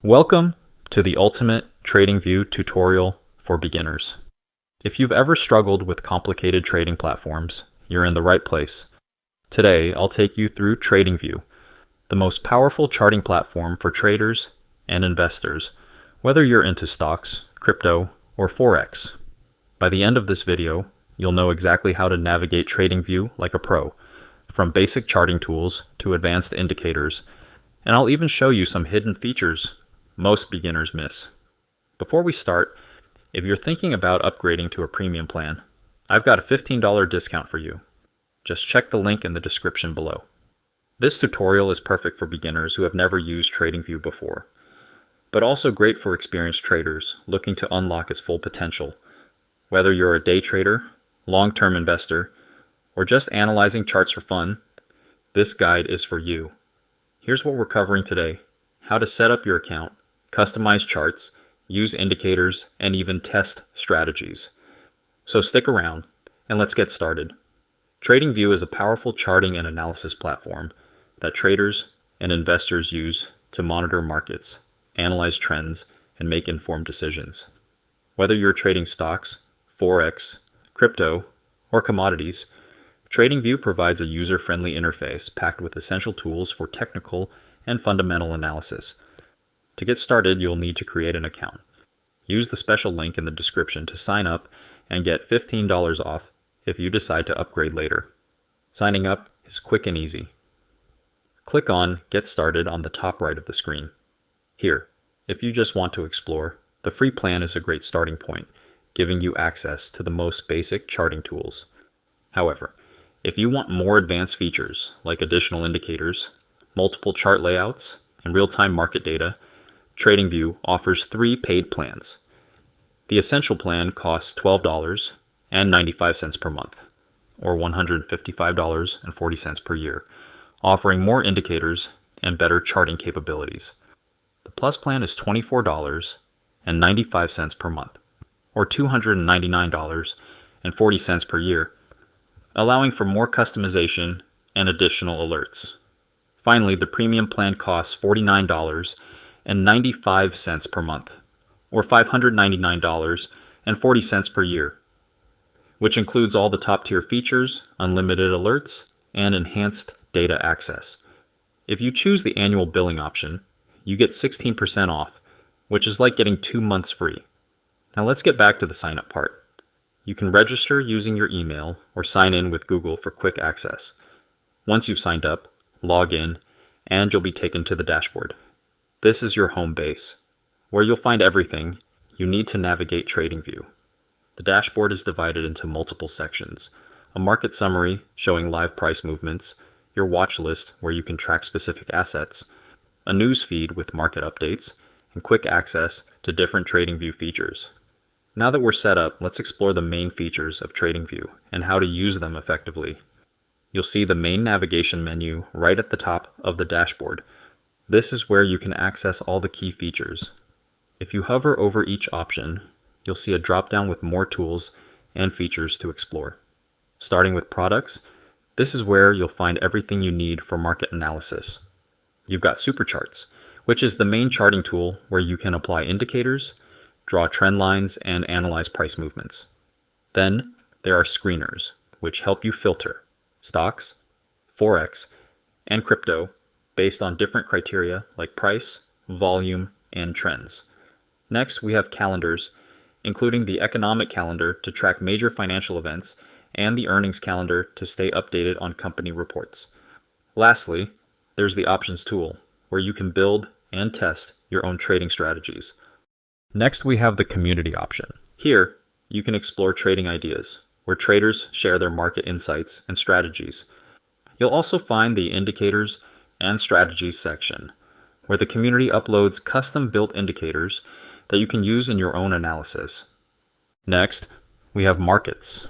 Welcome to the ultimate TradingView tutorial for beginners. If you've ever struggled with complicated trading platforms, you're in the right place. Today, I'll take you through TradingView, the most powerful charting platform for traders and investors, whether you're into stocks, crypto, or Forex. By the end of this video, you'll know exactly how to navigate TradingView like a pro, from basic charting tools to advanced indicators, and I'll even show you some hidden features most beginners miss. Before we start, if you're thinking about upgrading to a premium plan, I've got a $15 discount for you. Just check the link in the description below. This tutorial is perfect for beginners who have never used TradingView before, but also great for experienced traders looking to unlock its full potential. Whether you're a day trader, long-term investor, or just analyzing charts for fun, this guide is for you. Here's what we're covering today: how to set up your account, customize charts, use indicators, and even test strategies. So stick around and let's get started. TradingView is a powerful charting and analysis platform that traders and investors use to monitor markets, analyze trends, and make informed decisions. Whether you're trading stocks, Forex, crypto, or commodities, TradingView provides a user-friendly interface packed with essential tools for technical and fundamental analysis. To get started, you'll need to create an account. Use the special link in the description to sign up and get $15 off if you decide to upgrade later. Signing up is quick and easy. Click on Get Started on the top right of the screen. Here, if you just want to explore, the free plan is a great starting point, giving you access to the most basic charting tools. However, if you want more advanced features like additional indicators, multiple chart layouts, and real-time market data, TradingView offers 3 paid plans. The Essential plan costs $12.95 per month, or $155.40 per year, offering more indicators and better charting capabilities. The Plus plan is $24.95 per month, or $299.40 per year, allowing for more customization and additional alerts. Finally, the Premium plan costs $49.95 per month, or $599.40 per year, which includes all the top-tier features, unlimited alerts, and enhanced data access. If you choose the annual billing option, you get 16% off, which is like getting 2 months free. Now let's get back to the sign-up part. You can register using your email or sign in with Google for quick access. Once you've signed up, log in, and you'll be taken to the dashboard. This is your home base, where you'll find everything you need to navigate TradingView. The dashboard is divided into multiple sections: a market summary showing live price movements, your watch list where you can track specific assets, a news feed with market updates, and quick access to different TradingView features. Now that we're set up, let's explore the main features of TradingView and how to use them effectively. You'll see the main navigation menu right at the top of the dashboard. This is where you can access all the key features. If you hover over each option, you'll see a drop-down with more tools and features to explore. Starting with products, this is where you'll find everything you need for market analysis. You've got Supercharts, which is the main charting tool where you can apply indicators, draw trend lines, and analyze price movements. Then there are screeners, which help you filter stocks, Forex, and crypto based on different criteria like price, volume, and trends. Next, we have calendars, including the economic calendar to track major financial events and the earnings calendar to stay updated on company reports. Lastly, there's the options tool, where you can build and test your own trading strategies. Next, we have the community option. Here, you can explore trading ideas, where traders share their market insights and strategies. You'll also find the indicators and strategies section, where the community uploads custom-built indicators that you can use in your own analysis. Next, we have markets,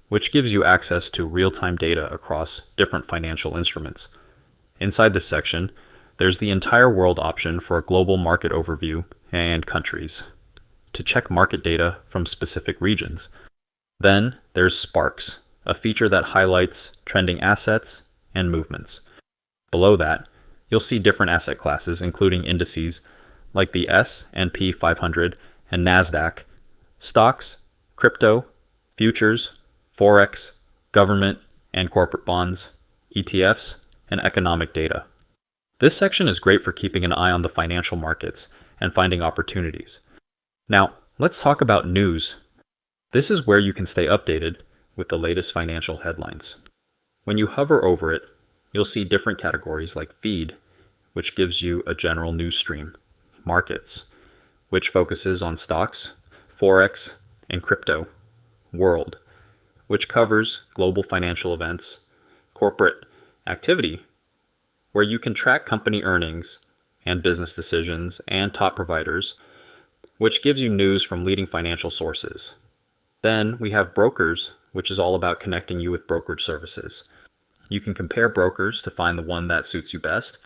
which gives you access to real-time data across different financial instruments. Inside this section, there's the entire world option for a global market overview and countries to check market data from specific regions. Then there's Sparks, a feature that highlights trending assets and movements. Below that, you'll see different asset classes, including indices, like the S&P 500 and NASDAQ, stocks, crypto, futures, forex, government and corporate bonds, ETFs, and economic data. This section is great for keeping an eye on the financial markets and finding opportunities. Now, let's talk about news. This is where you can stay updated with the latest financial headlines. When you hover over it, you'll see different categories like Feed, which gives you a general news stream, Markets, which focuses on stocks, forex, and crypto, World, which covers global financial events, Corporate Activity, where you can track company earnings and business decisions and top providers, which gives you news from leading financial sources. Then we have Brokers, which is all about connecting you with brokerage services. You can compare brokers to find the one that suits you best,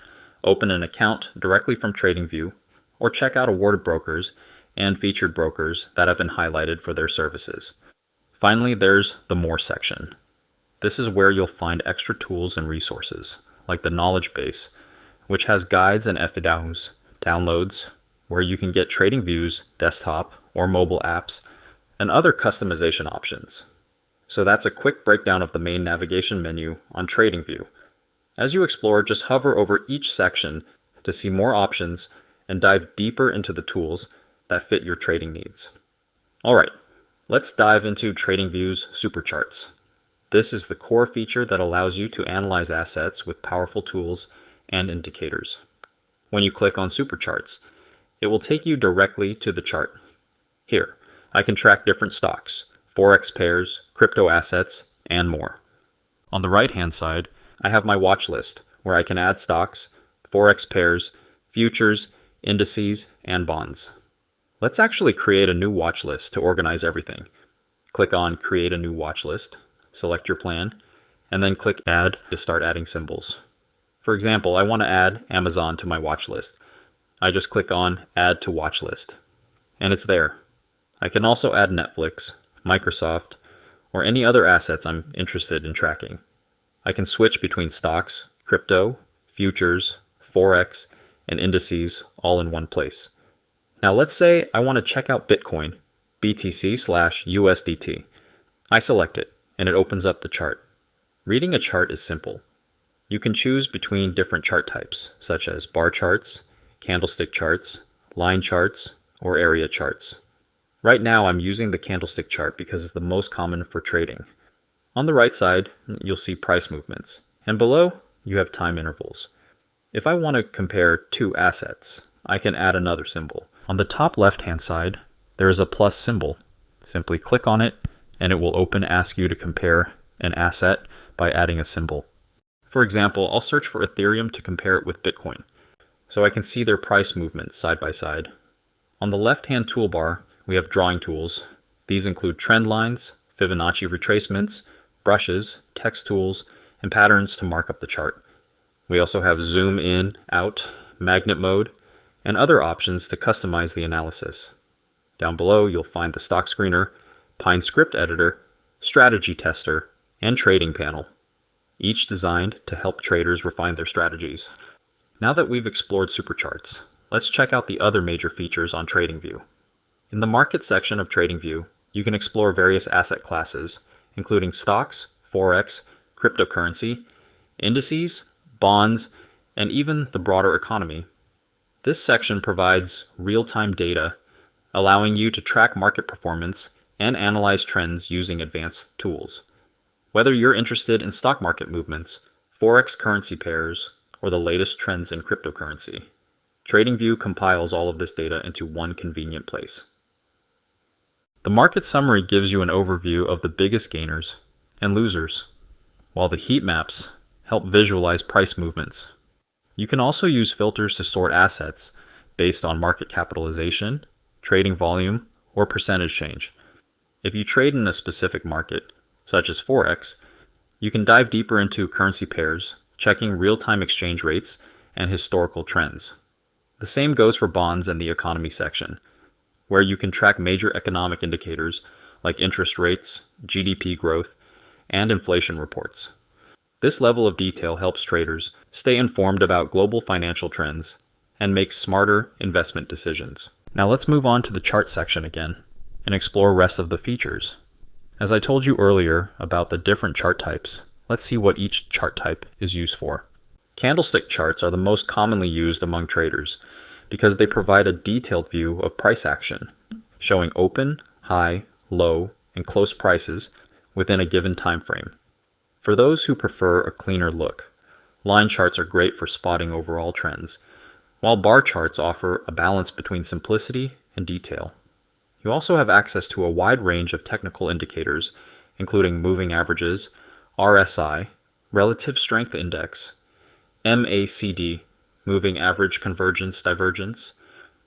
open an account directly from TradingView, or check out awarded brokers and featured brokers that have been highlighted for their services. Finally, there's the More section. This is where you'll find extra tools and resources, like the Knowledge Base, which has guides and FAQs, downloads, where you can get TradingView's desktop or mobile apps, and other customization options. So that's a quick breakdown of the main navigation menu on TradingView. As you explore, just hover over each section to see more options and dive deeper into the tools that fit your trading needs. All right, let's dive into TradingView's supercharts. This is the core feature that allows you to analyze assets with powerful tools and indicators. When you click on supercharts, it will take you directly to the chart. Here, I can track different stocks, forex pairs, crypto assets, and more. On the right-hand side, I have my watch list, where I can add stocks, forex pairs, futures, indices, and bonds. Let's actually create a new watch list to organize everything. Click on Create a New Watch List, select your plan, and then click Add to start adding symbols. For example, I want to add Amazon to my watch list. I just click on Add to Watch List, and it's there. I can also add Netflix, Microsoft, or any other assets I'm interested in tracking. I can switch between stocks, crypto, futures, forex, and indices all in one place. Now let's say I want to check out Bitcoin, BTC/USDT. I select it, and it opens up the chart. Reading a chart is simple. You can choose between different chart types, such as bar charts, candlestick charts, line charts, or area charts. Right now I'm using the candlestick chart because it's the most common for trading. On the right side, you'll see price movements, and below you have time intervals. If I want to compare two assets, I can add another symbol. On the top left-hand side, there is a plus symbol. Simply click on it, and it will ask you to compare an asset by adding a symbol. For example, I'll search for Ethereum to compare it with Bitcoin, so I can see their price movements side by side. On the left-hand toolbar, we have drawing tools. These include trend lines, Fibonacci retracements, brushes, text tools, and patterns to mark up the chart. We also have zoom in, out, magnet mode, and other options to customize the analysis. Down below, you'll find the stock screener, Pine script editor, strategy tester, and trading panel, each designed to help traders refine their strategies. Now that we've explored supercharts, let's check out the other major features on TradingView. In the market section of TradingView, you can explore various asset classes, including stocks, forex, cryptocurrency, indices, bonds, and even the broader economy. This section provides real-time data, allowing you to track market performance and analyze trends using advanced tools. Whether you're interested in stock market movements, forex currency pairs, or the latest trends in cryptocurrency, TradingView compiles all of this data into one convenient place. The market summary gives you an overview of the biggest gainers and losers, while the heat maps help visualize price movements. You can also use filters to sort assets based on market capitalization, trading volume, or percentage change. If you trade in a specific market, such as Forex, you can dive deeper into currency pairs, checking real-time exchange rates and historical trends. The same goes for bonds and the economy section, where you can track major economic indicators like interest rates, GDP growth, and inflation reports. This level of detail helps traders stay informed about global financial trends and make smarter investment decisions. Now let's move on to the chart section again and explore rest of the features. As I told you earlier about the different chart types, let's see what each chart type is used for. Candlestick charts are the most commonly used among traders because they provide a detailed view of price action, showing open, high, low, and close prices within a given time frame. For those who prefer a cleaner look, line charts are great for spotting overall trends, while bar charts offer a balance between simplicity and detail. You also have access to a wide range of technical indicators, including moving averages, RSI, relative strength index, MACD, moving average convergence divergence,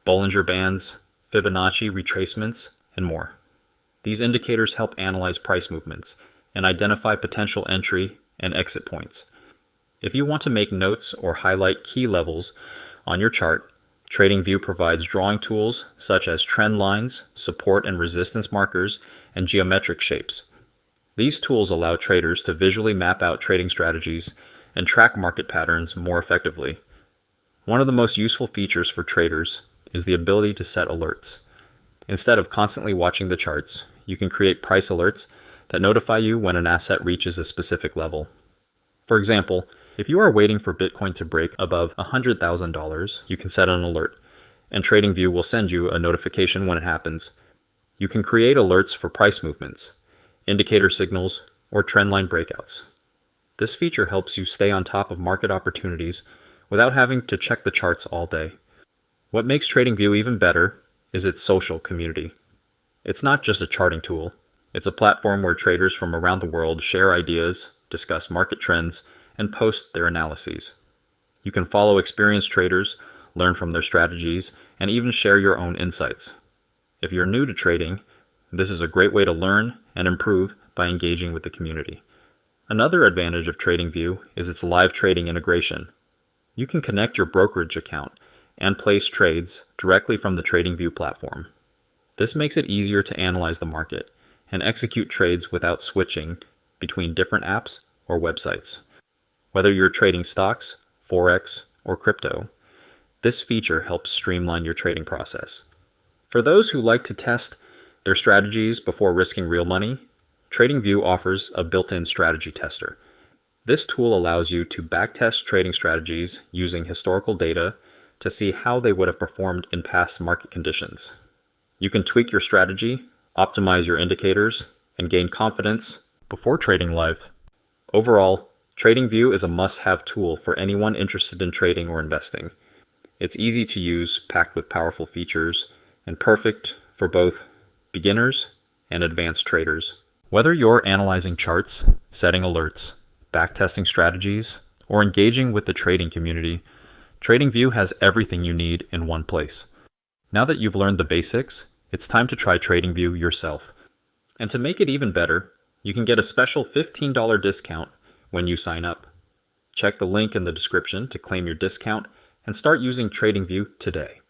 Bollinger Bands, Fibonacci retracements, and more. These indicators help analyze price movements and identify potential entry and exit points. If you want to make notes or highlight key levels on your chart, TradingView provides drawing tools such as trend lines, support and resistance markers, and geometric shapes. These tools allow traders to visually map out trading strategies and track market patterns more effectively. One of the most useful features for traders is the ability to set alerts. Instead of constantly watching the charts, you can create price alerts that notify you when an asset reaches a specific level. For example, if you are waiting for Bitcoin to break above $100,000, you can set an alert, and TradingView will send you a notification when it happens. You can create alerts for price movements, indicator signals, or trendline breakouts. This feature helps you stay on top of market opportunities without having to check the charts all day. What makes TradingView even better is its social community. It's not just a charting tool. It's a platform where traders from around the world share ideas, discuss market trends, and post their analyses. You can follow experienced traders, learn from their strategies, and even share your own insights. If you're new to trading, this is a great way to learn and improve by engaging with the community. Another advantage of TradingView is its live trading integration. You can connect your brokerage account and place trades directly from the TradingView platform. This makes it easier to analyze the market and execute trades without switching between different apps or websites. Whether you're trading stocks, Forex, or crypto, this feature helps streamline your trading process. For those who like to test their strategies before risking real money, TradingView offers a built-in strategy tester. This tool allows you to backtest trading strategies using historical data to see how they would have performed in past market conditions. You can tweak your strategy, optimize your indicators, and gain confidence before trading live. Overall, TradingView is a must-have tool for anyone interested in trading or investing. It's easy to use, packed with powerful features, and perfect for both beginners and advanced traders. Whether you're analyzing charts, setting alerts, backtesting strategies, or engaging with the trading community, TradingView has everything you need in one place. Now that you've learned the basics, it's time to try TradingView yourself. And to make it even better, you can get a special $15 discount when you sign up. Check the link in the description to claim your discount and start using TradingView today.